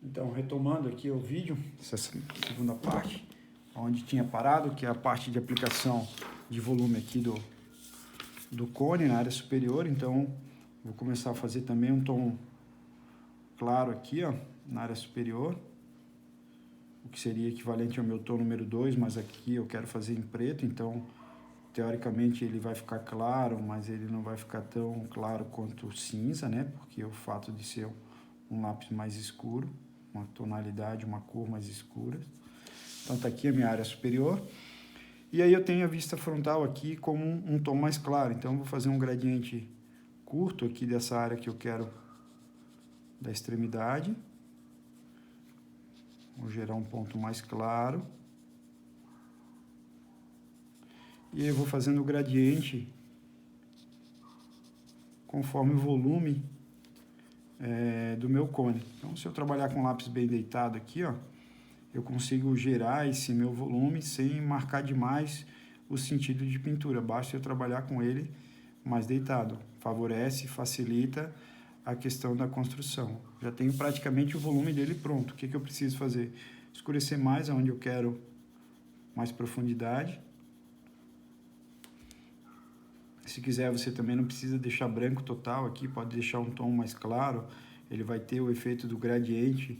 Então, retomando aqui o vídeo, essa segunda parte, onde tinha parado, que é a parte de aplicação de volume aqui do cone na área superior. Então, vou começar a fazer também um tom claro aqui, ó, na área superior, o que seria equivalente ao meu tom número 2, mas aqui eu quero fazer em preto, então, teoricamente ele vai ficar claro, mas ele não vai ficar tão claro quanto cinza, né? Porque o fato de ser um lápis mais escuro, uma tonalidade, uma cor mais escura. Então tá aqui a minha área superior. E aí eu tenho a vista frontal aqui como um tom mais claro. Então eu vou fazer um gradiente curto aqui dessa área que eu quero da extremidade. Vou gerar um ponto mais claro. E aí eu vou fazendo o gradiente conforme o volume do meu cone. Então se eu trabalhar com lápis bem deitado aqui, ó, eu consigo gerar esse meu volume sem marcar demais o sentido de pintura. Basta eu trabalhar com ele mais deitado. Favorece, facilita a questão da construção. Já tenho praticamente o volume dele pronto. O que eu preciso fazer? Escurecer mais onde eu quero mais profundidade. Se quiser, você também não precisa deixar branco total aqui, pode deixar um tom mais claro. Ele vai ter o efeito do gradiente,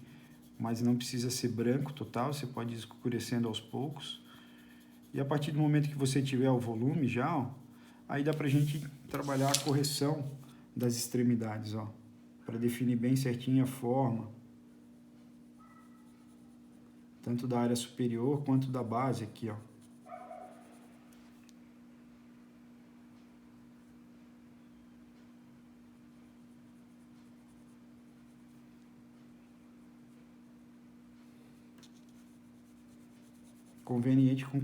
mas não precisa ser branco total, você pode ir escurecendo aos poucos. E a partir do momento que você tiver o volume já, ó, aí dá pra gente trabalhar a correção das extremidades, ó, para definir bem certinho a forma, tanto da área superior quanto da base aqui, ó. Conveniente com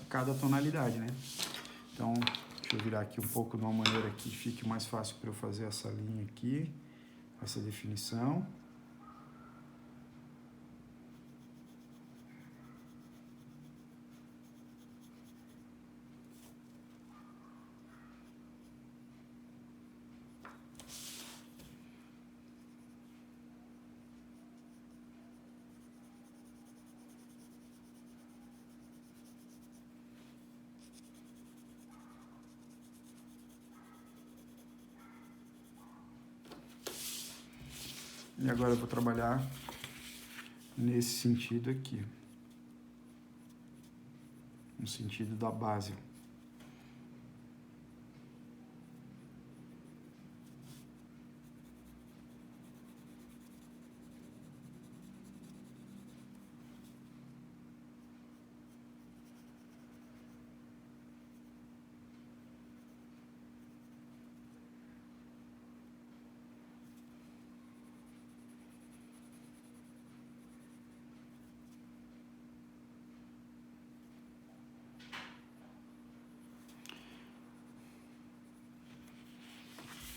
cada tonalidade, né? Então, deixa eu virar aqui um pouco de uma maneira que fique mais fácil para eu fazer essa linha aqui, essa definição. E agora eu vou trabalhar nesse sentido aqui, no sentido da base.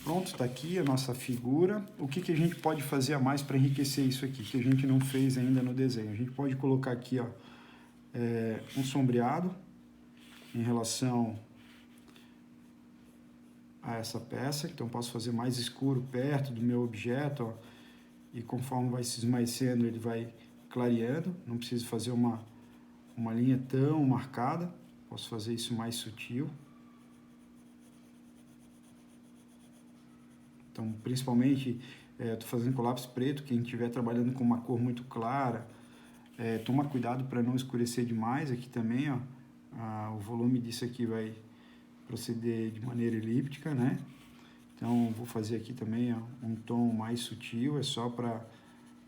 Pronto, está aqui a nossa figura. O que a gente pode fazer a mais para enriquecer isso aqui, que a gente não fez ainda no desenho? A gente pode colocar aqui, ó, um sombreado em relação a essa peça. Então posso fazer mais escuro perto do meu objeto, ó, e conforme vai se esmaecendo ele vai clareando. Não preciso fazer uma linha tão marcada, posso fazer isso mais sutil. Então, principalmente, estou fazendo com lápis preto, quem estiver trabalhando com uma cor muito clara, toma cuidado para não escurecer demais aqui também, ó. O volume disso aqui vai proceder de maneira elíptica, né? Então, vou fazer aqui também, ó, um tom mais sutil, é só para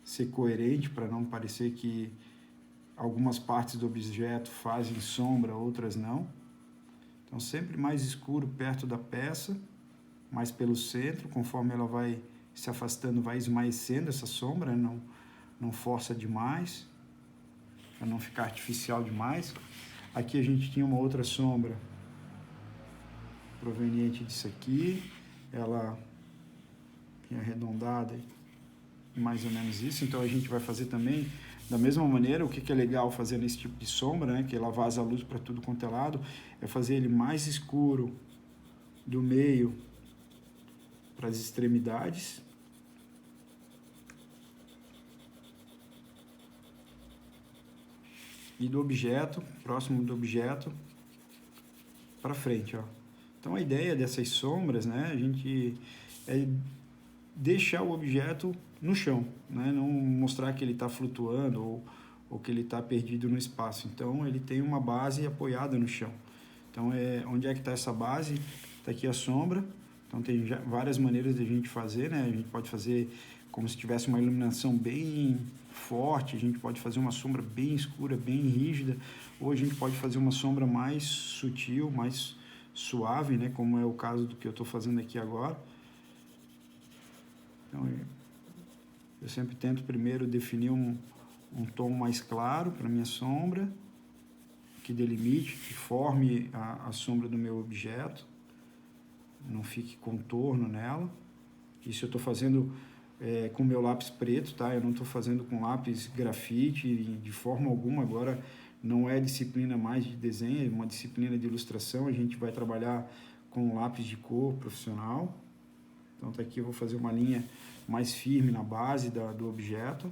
ser coerente, para não parecer que algumas partes do objeto fazem sombra, outras não. Então, sempre mais escuro perto da peça, mais pelo centro, conforme ela vai se afastando, vai esmaecendo essa sombra, não força demais, para não ficar artificial demais. Aqui a gente tinha uma outra sombra proveniente disso aqui, ela é arredondada, mais ou menos isso. Então a gente vai fazer também da mesma maneira. O que é legal fazer nesse tipo de sombra, né, que ela vaza a luz para tudo quanto é lado, é fazer ele mais escuro do meio para as extremidades, e do objeto, próximo do objeto, para frente, ó. Então a ideia dessas sombras, né, a gente é deixar o objeto no chão, né, não mostrar que ele está flutuando ou que ele está perdido no espaço. Então ele tem uma base apoiada no chão. Então onde é que está essa base? Está aqui a sombra. Então tem várias maneiras de a gente fazer, né? A gente pode fazer como se tivesse uma iluminação bem forte, a gente pode fazer uma sombra bem escura, bem rígida, ou a gente pode fazer uma sombra mais sutil, mais suave, né? Como é o caso do que eu estou fazendo aqui agora. Então eu sempre tento primeiro definir um tom mais claro para minha sombra, que delimite, que forme a sombra do meu objeto, não fique contorno nela. Isso eu estou fazendo com meu lápis preto, tá? Eu não estou fazendo com lápis grafite de forma alguma. Agora não é disciplina mais de desenho, é uma disciplina de ilustração. A gente vai trabalhar com lápis de cor profissional. Então tá aqui, eu vou fazer uma linha mais firme na base do objeto.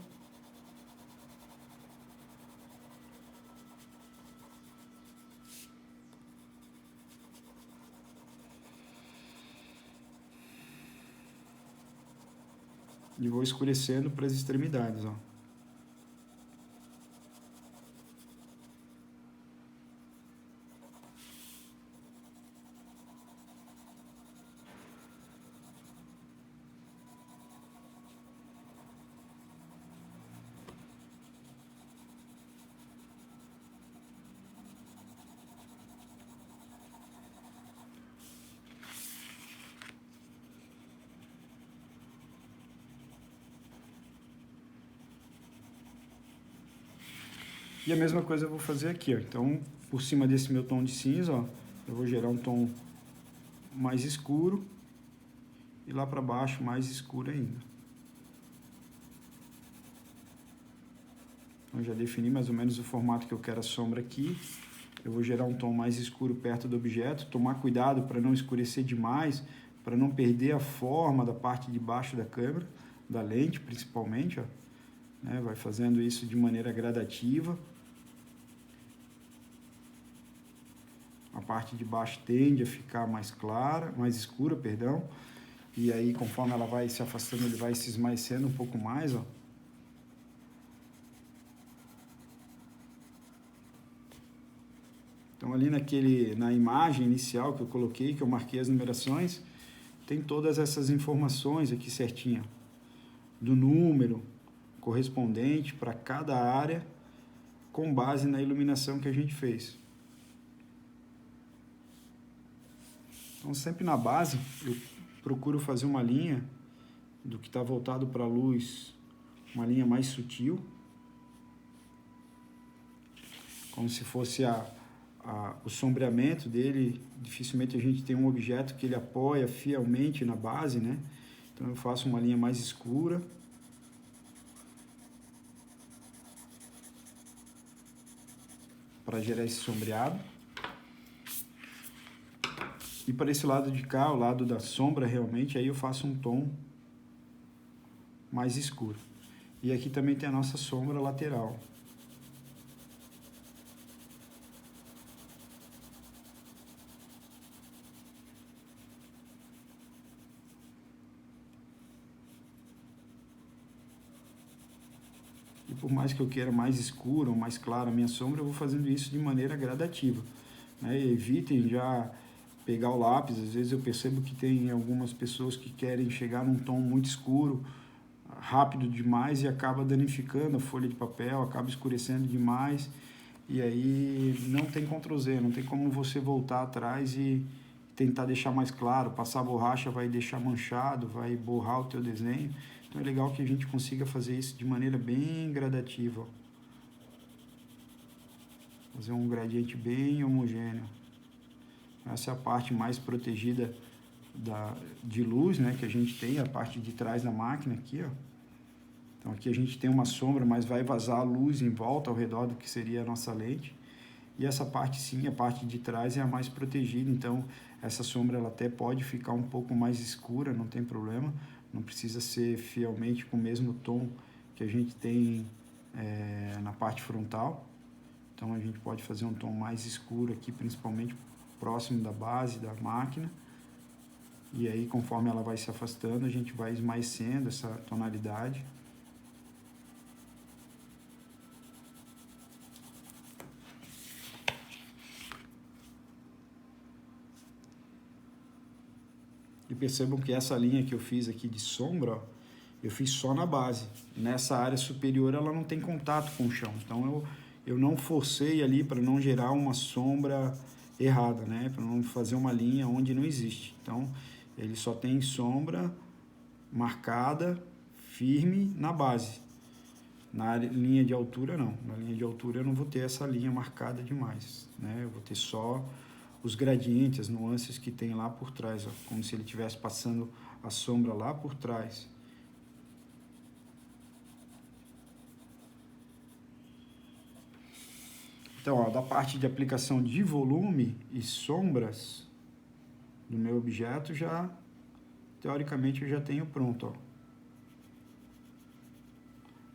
E vou escurecendo para as extremidades, ó. E a mesma coisa eu vou fazer aqui, ó. Então, por cima desse meu tom de cinza, ó, eu vou gerar um tom mais escuro e lá para baixo mais escuro ainda. Então, já defini mais ou menos o formato que eu quero a sombra aqui. Eu vou gerar um tom mais escuro perto do objeto, tomar cuidado para não escurecer demais, para não perder a forma da parte de baixo da câmera, da lente principalmente, ó. Né? Vai fazendo isso de maneira gradativa. A parte de baixo tende a ficar mais clara, mais escura, perdão. E aí, conforme ela vai se afastando, ele vai se esmaecendo um pouco mais, ó. Então, ali na imagem inicial que eu coloquei, que eu marquei as numerações, tem todas essas informações aqui certinho, do número correspondente para cada área, com base na iluminação que a gente fez. Então, sempre na base, eu procuro fazer uma linha do que está voltado para a luz, uma linha mais sutil, como se fosse o sombreamento dele. Dificilmente a gente tem um objeto que ele apoia fielmente na base, né? Então eu faço uma linha mais escura. Para gerar esse sombreado. E para esse lado de cá, o lado da sombra realmente, aí eu faço um tom mais escuro. E aqui também tem a nossa sombra lateral. E por mais que eu queira mais escuro ou mais claro a minha sombra, eu vou fazendo isso de maneira gradativa, né? Evitem já pegar o lápis. Às vezes eu percebo que tem algumas pessoas que querem chegar num tom muito escuro, rápido demais, e acaba danificando a folha de papel, acaba escurecendo demais, e aí não tem Ctrl+Z, não tem como você voltar atrás e tentar deixar mais claro. Passar a borracha vai deixar manchado, vai borrar o teu desenho. Então é legal que a gente consiga fazer isso de maneira bem gradativa. Fazer um gradiente bem homogêneo. Essa é a parte mais protegida de luz, né, que a gente tem, a parte de trás da máquina aqui, ó. Então aqui a gente tem uma sombra, mas vai vazar a luz em volta ao redor do que seria a nossa lente. E essa parte sim, a parte de trás é a mais protegida, então essa sombra ela até pode ficar um pouco mais escura, não tem problema. Não precisa ser fielmente com o mesmo tom que a gente tem na parte frontal. Então a gente pode fazer um tom mais escuro aqui, principalmente próximo da base da máquina. E aí, conforme ela vai se afastando, a gente vai esmaecendo essa tonalidade. E percebam que essa linha que eu fiz aqui de sombra, ó, eu fiz só na base. Nessa área superior ela não tem contato com o chão. Então eu não forcei ali para não gerar uma sombra errada, né? Para não fazer uma linha onde não existe. Então ele só tem sombra marcada, firme na base. Na linha de altura não. Na linha de altura eu não vou ter essa linha marcada demais, né? Eu vou ter só os gradientes, as nuances que tem lá por trás, ó, como se ele estivesse passando a sombra lá por trás. Então, ó, da parte de aplicação de volume e sombras do meu objeto, já teoricamente eu já tenho pronto, ó.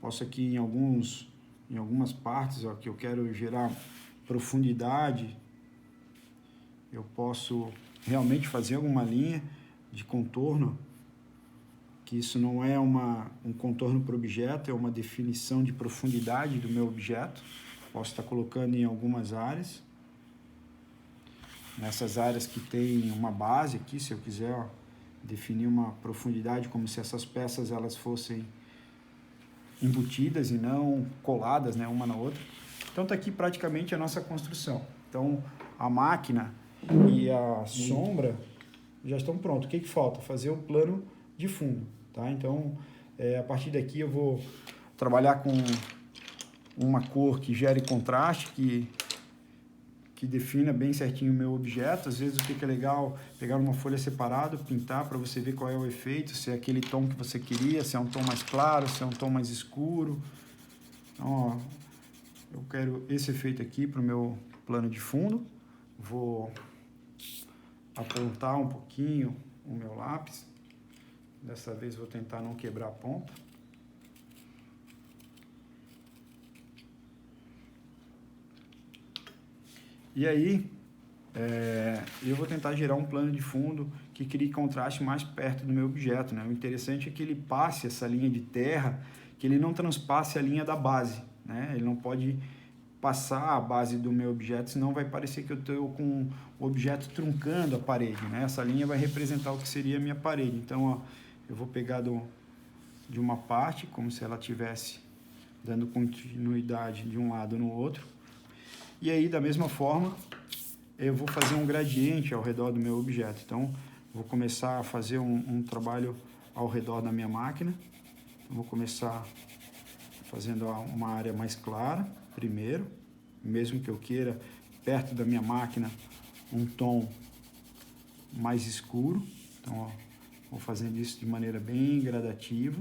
Posso aqui em algumas partes, ó, que eu quero gerar profundidade, eu posso realmente fazer alguma linha de contorno, que isso não é um contorno para o objeto, é uma definição de profundidade do meu objeto. Posso estar colocando em algumas áreas. Nessas áreas que tem uma base aqui, se eu quiser, ó, definir uma profundidade, como se essas peças elas fossem embutidas e não coladas, né, uma na outra. Então tá aqui praticamente a nossa construção. Então a máquina e a sombra já estão prontos. O que falta? Fazer o plano de fundo, tá? Então a partir daqui eu vou trabalhar com uma cor que gere contraste, que defina bem certinho o meu objeto. Às vezes o que é legal, pegar uma folha separada, pintar para você ver qual é o efeito, se é aquele tom que você queria, se é um tom mais claro, se é um tom mais escuro. Então, ó, eu quero esse efeito aqui para o meu plano de fundo. Vou apontar um pouquinho o meu lápis. Dessa vez vou tentar não quebrar a ponta. E aí, eu vou tentar gerar um plano de fundo que crie contraste mais perto do meu objeto, né? O interessante é que ele passe essa linha de terra, que ele não transpasse a linha da base, né? Ele não pode passar a base do meu objeto, senão vai parecer que eu estou com o objeto truncando a parede, né? Essa linha vai representar o que seria a minha parede. Então, ó, eu vou pegar de uma parte, como se ela estivesse dando continuidade de um lado no outro. E aí, da mesma forma, eu vou fazer um gradiente ao redor do meu objeto. Então, vou começar a fazer um trabalho ao redor da minha máquina. Vou começar fazendo uma área mais clara, primeiro, mesmo que eu queira, perto da minha máquina, um tom mais escuro. Então, ó, vou fazendo isso de maneira bem gradativa.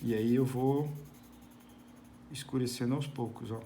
E aí eu vou escurecendo aos poucos, ó.